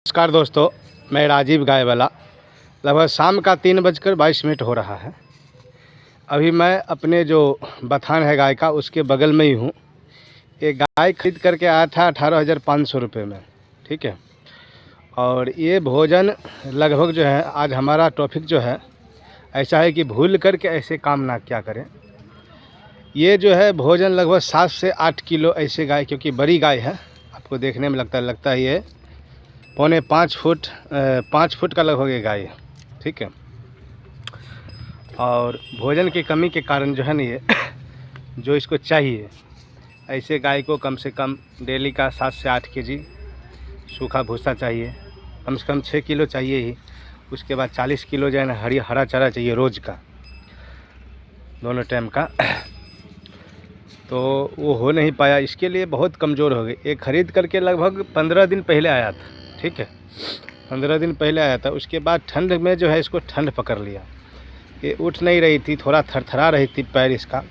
नमस्कार दोस्तों, मैं राजीव गाय वाला। लगभग शाम का 3:22 हो रहा है। अभी मैं अपने जो बथान है गाय का उसके बगल में ही हूँ। एक गाय खरीद करके आया था 18,500 रुपये में, ठीक है। और ये भोजन लगभग जो है, आज हमारा टॉपिक जो है ऐसा है कि भूल करके ऐसे काम ना क्या करें। ये जो है भोजन लगभग 7 से 8 किलो ऐसे गाय, क्योंकि बड़ी गाय है, आपको देखने में लगता है ये 5 फुट का लगभग ये गाय है, ठीक है। और भोजन की कमी के कारण जो है ना, ये जो इसको चाहिए ऐसे गाय को कम से कम डेली का 7 से 8 केजी सूखा भूसा चाहिए, कम से कम 6 किलो चाहिए ही। उसके बाद 40 किलो जो है ना हरा चारा चाहिए रोज़ का, दोनों टाइम का। तो वो हो नहीं पाया, इसके लिए बहुत कमज़ोर हो गई। ये ख़रीद करके लगभग 15 दिन पहले आया था, ठीक है, 15 दिन पहले आया था। उसके बाद ठंड में जो है इसको ठंड पकड़ लिया, ये उठ नहीं रही थी, थोड़ा थरथरा रही थी पैर इसका।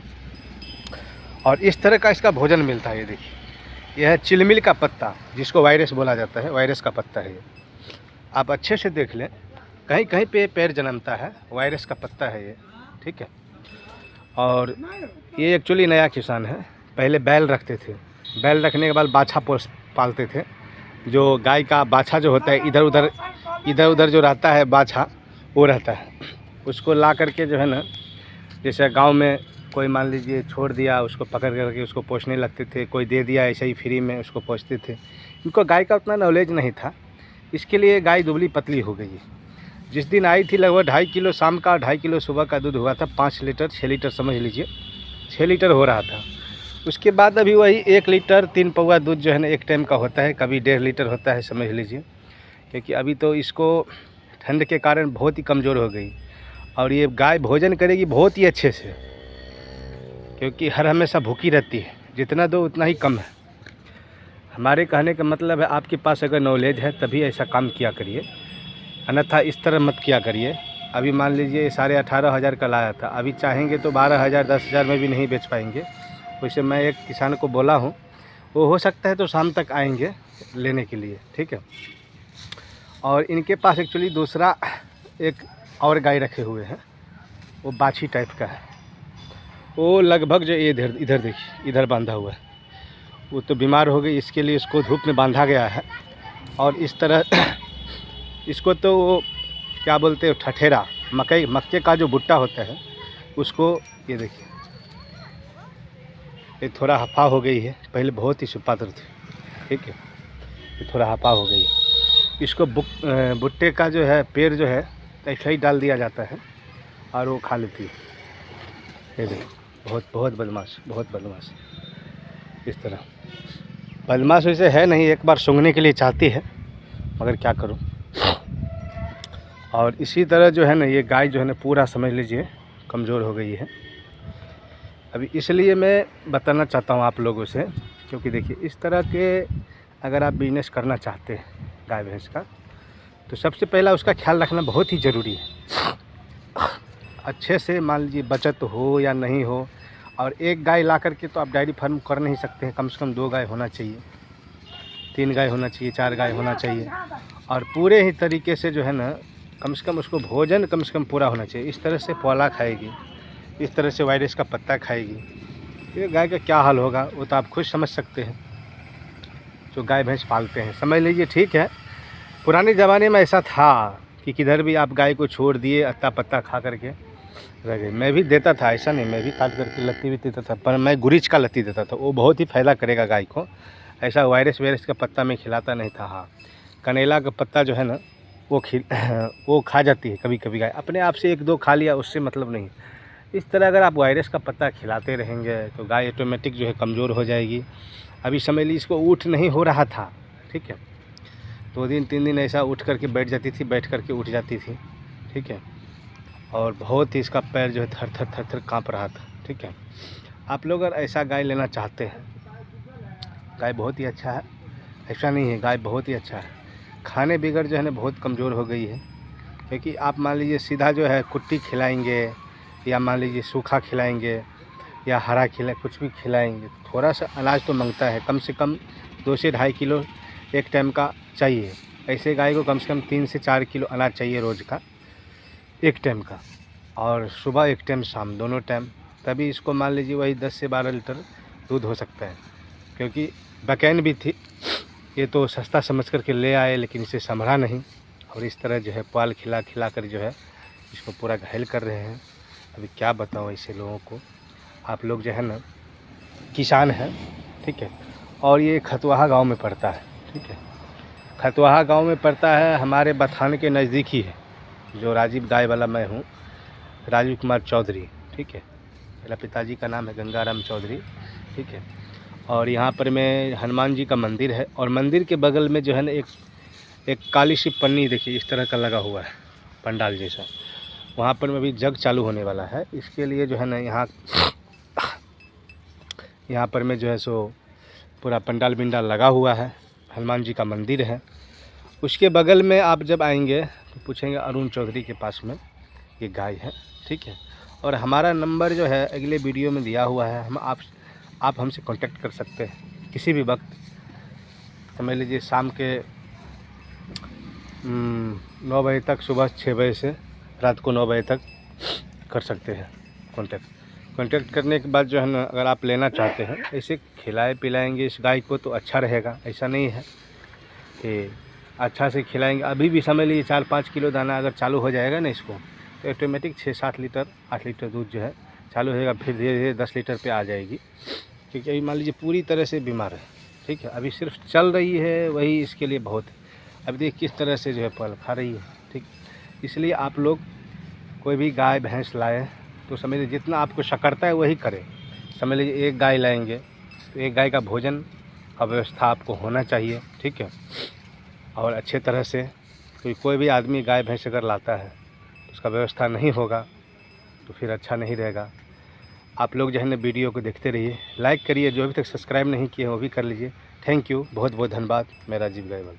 और इस तरह का इसका भोजन मिलता है। ये देखिए, यह है चिलमिल का पत्ता, जिसको वायरस बोला जाता है, वायरस का पत्ता है ये। आप अच्छे से देख लें, कहीं कहीं पे पैर जन्मता है, वायरस का पत्ता है ये, ठीक है। और ये एक्चुअली नया किसान है। पहले बैल रखते थे, बैल रखने के बाद बाछा पालते थे। जो गाय का बाछा जो होता है, इधर उधर जो रहता है बाछा, वो रहता है। उसको ला करके जो है ना, जैसे गांव में कोई मान लीजिए छोड़ दिया, उसको पकड़ करके उसको पोसने लगते थे, कोई दे दिया ऐसे ही फ्री में उसको पोसते थे। इनको गाय का उतना नॉलेज नहीं था, इसके लिए गाय दुबली पतली हो गई है। जिस दिन आई थी लगभग 2.5 किलो शाम का, 2.5 किलो सुबह का दूध हुआ था। 5 लीटर 6 लीटर समझ लीजिए, 6 लीटर हो रहा था। उसके बाद अभी वही 1 लीटर 3 पौवा दूध जो है ना एक टाइम का होता है, कभी 1.5 लीटर होता है, समझ लीजिए। क्योंकि अभी तो इसको ठंड के कारण बहुत ही कमज़ोर हो गई। और ये गाय भोजन करेगी बहुत ही अच्छे से, क्योंकि हर हमेशा भूखी रहती है, जितना दो उतना ही कम है। हमारे कहने का मतलब है, आपके पास अगर नॉलेज है तभी ऐसा काम किया करिए, अन्यथा इस तरह मत किया करिए। अभी मान लीजिए 18,500 का लाया था, अभी चाहेंगे तो 12,000 10,000 में भी नहीं बेच पाएंगे। वैसे मैं एक किसान को बोला हूँ, वो हो सकता है तो शाम तक आएंगे लेने के लिए, ठीक है। और इनके पास एक्चुअली दूसरा एक और गाय रखे हुए हैं, वो बाछी टाइप का है। वो लगभग जो इधर देखिए, इधर बांधा हुआ है। वो तो बीमार हो गई, इसके लिए इसको धूप में बांधा गया है। और इस तरह इसको तो वो क्या बोलते हैं, ठठेरा, मक्के का जो भुट्टा होता है उसको, ये देखिए ये थोड़ा हफा हो गई है, पहले बहुत ही सुपात्र थी, ठीक है। ये थोड़ा हफा हो गई है। इसको भुट्टे का जो है पेड़ जो है ऐसा ही डाल दिया जाता है और वो खा लेती है। ये देखिए, बहुत बदमाश इस तरह। बदमाश वैसे है नहीं, एक बार सूंघने के लिए चाहती है, मगर क्या करूं। और इसी तरह जो है ना, ये गाय जो है ना पूरा समझ लीजिए कमज़ोर हो गई है। अभी इसलिए मैं बताना चाहता हूँ आप लोगों से, क्योंकि देखिए इस तरह के अगर आप बिजनेस करना चाहते हैं गाय भैंस का, तो सबसे पहला उसका ख्याल रखना बहुत ही ज़रूरी है। अच्छे से मान लीजिए बचत हो या नहीं हो, और एक गाय ला करके तो आप डायरी फार्म कर नहीं सकते हैं। कम से कम 2 गाय होना चाहिए, 3 गाय होना चाहिए, 4 गाय होना चाहिए। और पूरे ही तरीके से जो है ना, कम से कम उसको भोजन कम से कम पूरा होना चाहिए। इस तरह से पौला खाएगी, इस तरह से वायरस का पत्ता खाएगी, ये गाय का क्या हाल होगा वो तो आप खुद समझ सकते हैं, जो गाय भैंस पालते हैं। समझ लीजिए, ठीक है, पुराने ज़माने में ऐसा था कि किधर भी आप गाय को छोड़ दिए, अत्ता पत्ता खा करके रह गई। मैं भी देता था, ऐसा नहीं, मैं भी काट करके लत्ती भी देता था, पर मैं गुरीच का लत्ती देता था, वो बहुत ही फ़ायदा करेगा गाय को। ऐसा वायरस का पत्ता मैं खिलाता नहीं था। हाँ, कनेला का पत्ता जो है ना वो खा जाती है कभी कभी गाय, अपने आप से 1-2 खा लिया, उससे मतलब नहीं। इस तरह अगर आप वायरस का पत्ता खिलाते रहेंगे तो गाय ऑटोमेटिक जो है कमज़ोर हो जाएगी। अभी समझ लीजिए इसको उठ नहीं हो रहा था, ठीक है, 2 दिन 3 दिन ऐसा उठ करके बैठ जाती थी, बैठ करके उठ जाती थी, ठीक है। और बहुत ही इसका पैर जो है थर थर काँप रहा था, ठीक है। आप लोग अगर ऐसा गाय लेना चाहते हैं, गाय बहुत ही अच्छा है, ऐसा नहीं है, गाय बहुत ही अच्छा है। खाने बिगड़ जो है ना बहुत कमज़ोर हो गई है, क्योंकि आप मान लीजिए सीधा जो है कुट्टी खिलाएंगे, या मान लीजिए सूखा खिलाएंगे, या हरा कुछ भी खिलाएंगे, थोड़ा सा अनाज तो मांगता है। कम से कम 2 से 2.5 किलो एक टाइम का चाहिए, ऐसे गाय को कम से कम 3 से 4 किलो अनाज चाहिए रोज़ का, एक टाइम का, और सुबह एक टाइम शाम, दोनों टाइम। तभी इसको मान लीजिए वही 10 से 12 लीटर दूध हो सकता है। क्योंकि बैकैन भी थी, ये तो सस्ता समझ कर के ले आए, लेकिन इसे संभला नहीं और इस तरह जो है पाल खिला खिला कर जो है इसको पूरा घायल कर रहे हैं। अभी क्या बताऊँ ऐसे लोगों को। आप लोग जो है ना किसान हैं, ठीक है, और ये खतवाहा गांव में पड़ता है, ठीक है, खतवाहा गांव में पड़ता है, हमारे बथान के नज़दीक ही है। जो राजीव गाय वाला मैं हूँ, राजीव कुमार चौधरी, ठीक है, मेरा पिताजी का नाम है गंगाराम चौधरी, ठीक है। और यहाँ पर में हनुमान जी का मंदिर है, और मंदिर के बगल में जो है ना एक काली सी पन्नी देखिए इस तरह का लगा हुआ है, पंडाल जैसा। वहाँ पर में अभी जग चालू होने वाला है। इसके लिए जो है ना यहाँ पर में जो है सो पूरा पंडाल बिंडाल लगा हुआ है, हनुमान जी का मंदिर है। उसके बगल में आप जब आएंगे तो पूछेंगे अरुण चौधरी के पास में ये गाय है, ठीक है। और हमारा नंबर जो है अगले वीडियो में दिया हुआ है, आप हमसे कांटेक्ट कर सकते हैं किसी भी वक्त। समझ लीजिए शाम के 9 बजे तक, सुबह 6 बजे से रात को 9 बजे तक कर सकते हैं कांटेक्ट करने के बाद जो है ना, अगर आप लेना चाहते हैं, ऐसे खिलाए पिलाएंगे इस गाय को तो अच्छा रहेगा। ऐसा नहीं है कि अच्छा से खिलाएंगे, अभी भी समझ लीजिए 4-5 किलो दाना अगर चालू हो जाएगा ना इसको, तो ऑटोमेटिक 6-7 लीटर 8 लीटर दूध जो है चालू होएगा। फिर धीरे धीरे 10 लीटर पे आ जाएगी, क्योंकि अभी मान लीजिए पूरी तरह से बीमार है, ठीक है। अभी सिर्फ चल रही है, वही इसके लिए बहुत है। अभी देखिए किस तरह से जो है पल खा रही है, ठीक। इसलिए आप लोग कोई भी गाय भैंस लाए तो समझ लीजिए जितना आपको शकरता है वही करें। समझ लीजिए एक गाय लाएंगे तो एक गाय का भोजन का व्यवस्था आपको होना चाहिए, ठीक है। और अच्छे तरह से कोई भी आदमी गाय भैंस अगर लाता है तो उसका व्यवस्था नहीं होगा तो फिर अच्छा नहीं रहेगा। आप लोग जो है ना वीडियो को देखते रहिए, लाइक करिए, जो अभी तक सब्सक्राइब नहीं किए वो भी कर लीजिए। थैंक यू, बहुत बहुत धन्यवाद। मैं राजीव गायवाल।